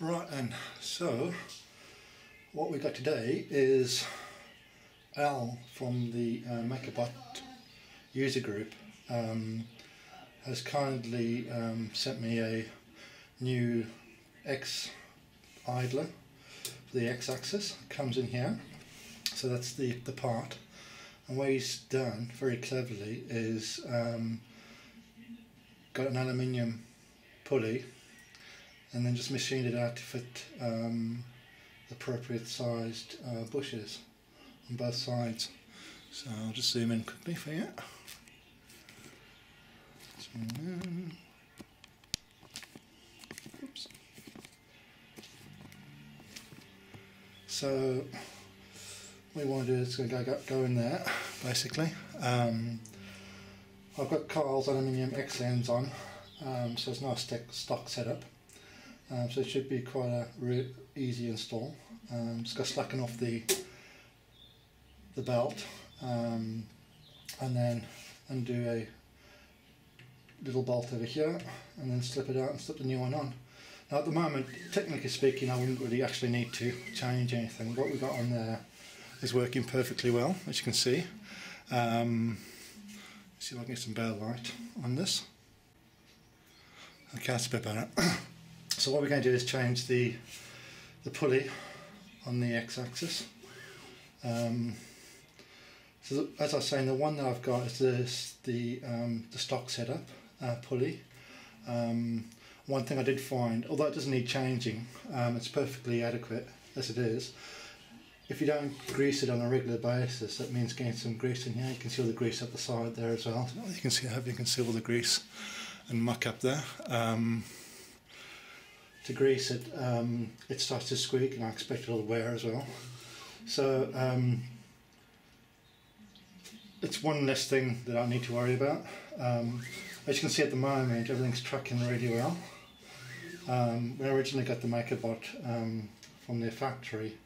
Right, and so what we got today is Al from the MakerBot user group has kindly sent me a new X idler for the X-axis. It comes in here, so that's the part, and what he's done very cleverly is got an aluminium pulley and then just machined it out to fit appropriate sized bushes on both sides. So I'll just zoom in quickly for you. Zoom in. Oops. So what we want to do is go in there basically. I've got Carl's aluminium X lens on, so it's not a stock setup. So it should be quite a easy install. Just got to slacken off the belt and then undo a little bolt over here and then slip it out and slip the new one on. Now at the moment, technically speaking, I wouldn't really actually need to change anything. What we've got on there is working perfectly well, as you can see. Let's see if I can get some better light on this. Okay, that's a bit better. So what we're going to do is change the pulley on the X-axis. So as I was saying, the one that I've got is the stock setup pulley. One thing I did find, although it doesn't need changing, it's perfectly adequate as it is. If you don't grease it on a regular basis, that means getting some grease in here. You can see all the grease up the side there as well. You can see, I hope you can see all the grease and muck up there. To grease it, it starts to squeak, and I expect it'll wear as well. So it's one less thing that I need to worry about. As you can see at the moment, everything's tracking really well. When I originally got the MakerBot from their factory,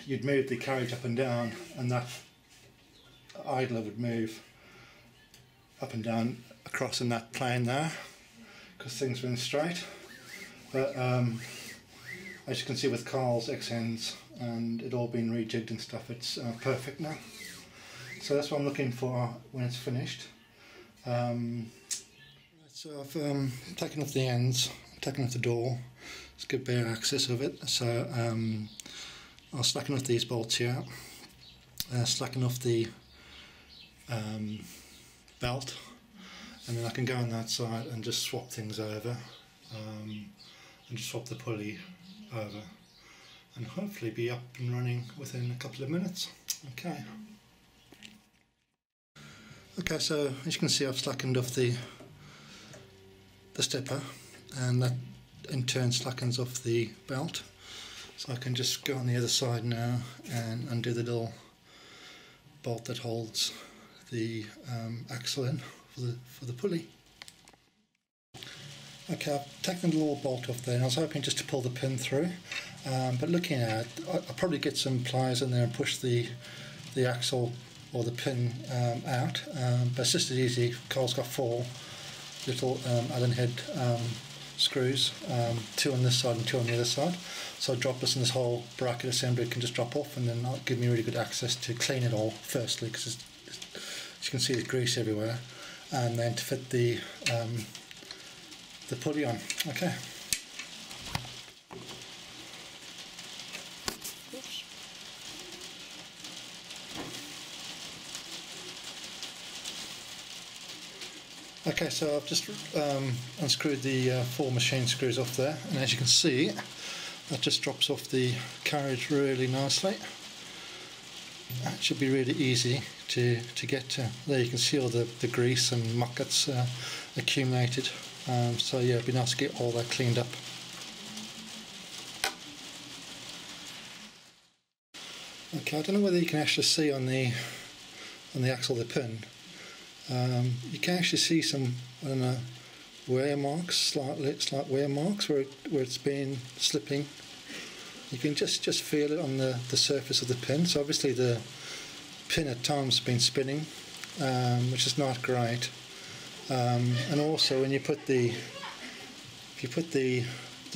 you'd move the carriage up and down, and that idler would move up and down across in that plane there, because things went straight. But as you can see with Carl's X-ends and it all been rejigged and stuff, it's perfect now. So that's what I'm looking for when it's finished. So I've taken off the ends, taken off the door, let's get bare access of it. So I'll slacken off these bolts here, slacken off the belt, and then I can go on that side and just swap things over, and just swap the pulley over, and hopefully be up and running within a couple of minutes. Okay, so as you can see, I've slackened off the stepper, and that in turn slackens off the belt. So I can just go on the other side now and undo the little bolt that holds the axle in for the pulley. Okay, I've taken the little bolt off there, and I was hoping just to pull the pin through, but looking at it, I'll probably get some pliers in there and push the axle or the pin out, but it's just as easy. Carl's got 4 little Allen head screws, 2 on this side and 2 on the other side, so dropless in this whole bracket assembly can just drop off, and then that'll give me really good access to clean it all firstly, because as you can see there's grease everywhere, and then to fit the pulley on. Okay. Oops. Okay, so I've just unscrewed the 4 machine screws off there, and as you can see, that just drops off the carriage really nicely. That should be really easy to get to. There you can see all the grease and muck that's accumulated. So yeah, it'd be nice to get all that cleaned up. Okay, I don't know whether you can actually see on the axle of the pin. You can actually see some, I don't know, wear marks, slight wear marks where it's been slipping. You can just feel it on the surface of the pin. So obviously the pin at times has been spinning, which is not great. And also when you put the if you put the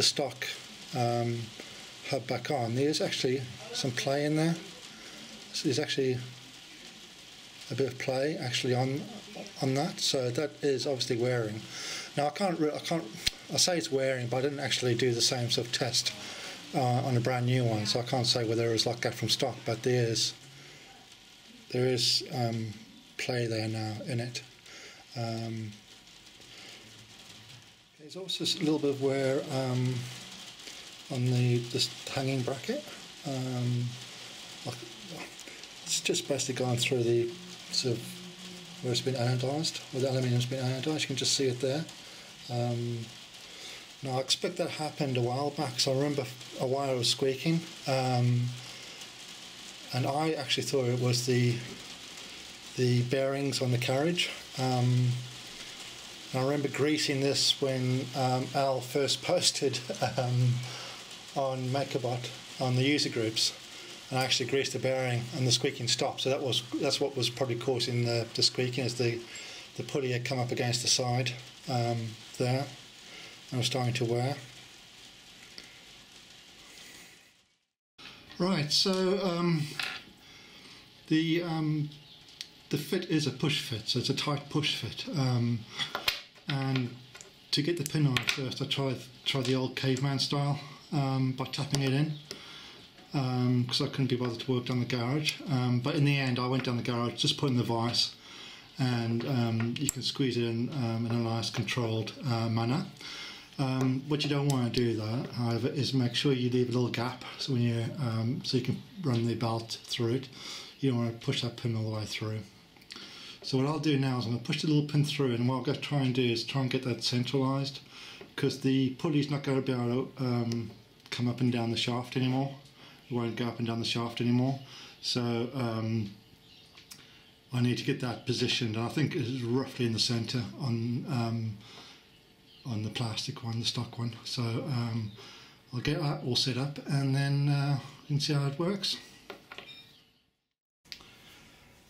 stock hub back on, there's actually some play in there. So there's actually a bit of play actually on that, so that is obviously wearing. Now I say it's wearing, but I didn't actually do the same sort of test on a brand new one, so I can't say whether it was like that from stock, but there is play there now in it. There's also a little bit of wear on this hanging bracket. It's just basically gone through the sort of where it's been anodised, where the aluminium's been anodised. You can just see it there. Now I expect that happened a while back, so I remember a wire was squeaking, and I actually thought it was the bearings on the carriage. And I remember greasing this when Al first posted on MakerBot on the user groups, and I actually greased the bearing and the squeaking stopped. So that's what was probably causing the squeaking, as the pulley had come up against the side there and was starting to wear. Right, so the fit is a push fit, so it's a tight push fit. And to get the pin on it first, I tried the old caveman style by tapping it in, because I couldn't be bothered to work down the garage. But in the end, I went down the garage, just put in the vise, and you can squeeze it in a nice controlled manner. What you don't want to do though, however, is make sure you leave a little gap so when you so you can run the belt through it. You don't want to push that pin all the way through. So what I'll do now is I'm going to push the little pin through, and what I'm going to try and do is try and get that centralised, because the pulley's not going to be able to come up and down the shaft anymore. It won't go up and down the shaft anymore. So I need to get that positioned, and I think it's roughly in the centre on the plastic one, the stock one. So I'll get that all set up, and then you can see how it works.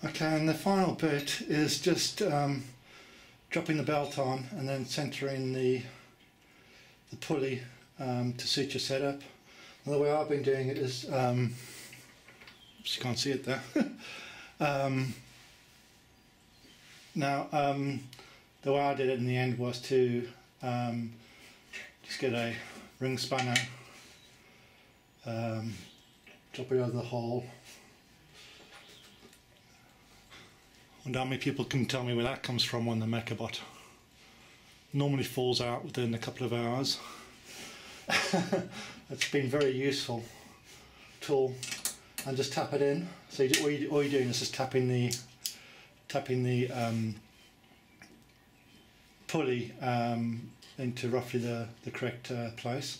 Okay, and the final bit is just dropping the belt on and then centering the pulley to suit your setup. And the way I've been doing it is, you can't see it there. Now, the way I did it in the end was to just get a ring spanner, drop it over the hole. I wonder how many people can tell me where that comes from on the MakerBot. Normally falls out within a couple of hours. It's been very useful tool. And just tap it in. So all you're doing is just tapping the pulley into roughly the correct place.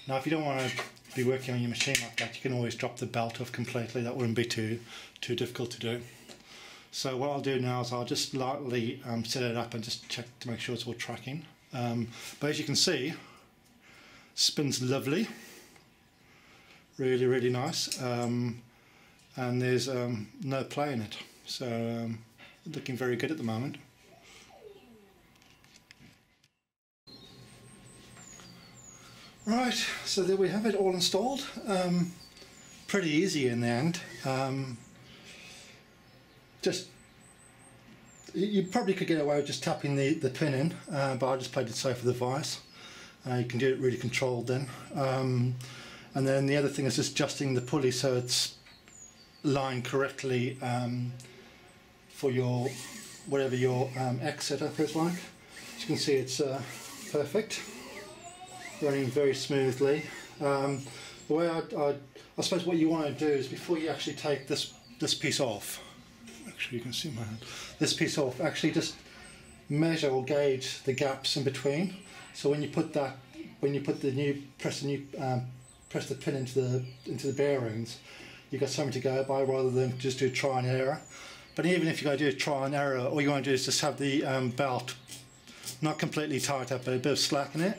Now, if you don't want to be working on your machine like that, you can always drop the belt off completely. That wouldn't be too difficult to do. So what I'll do now is I'll just lightly set it up and just check to make sure it's all tracking. But as you can see, spins lovely, really nice, and there's no play in it. So looking very good at the moment. Right, so there we have it all installed. Pretty easy in the end. You probably could get away with just tapping the pin in, but I just played it safe with the vise. You can do it really controlled then. And then the other thing is just adjusting the pulley so it's lined correctly for your whatever your X setup is like. As you can see, it's perfect, running very smoothly. The way I suppose what you want to do is, before you actually take this piece off, actually you can see my hand, this piece off, actually just measure or gauge the gaps in between. So when you put the press the pin into the bearings, you've got something to go by rather than just do trial and error. But even if you're going to do trial and error, all you want to do is just have the belt not completely tight up, but a bit of slack in it,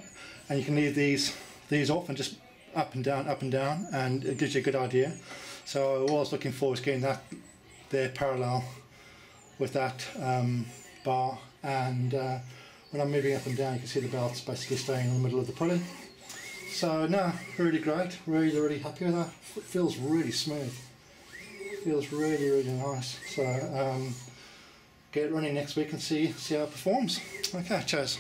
and you can leave these off and just up and down, and it gives you a good idea. So what I was looking for was getting that there parallel with that bar, and when I'm moving up and down, you can see the belt's basically staying in the middle of the pulley. So no, really great, really happy with that. It feels really smooth, feels really nice. So get it running next week and see how it performs. Okay, cheers.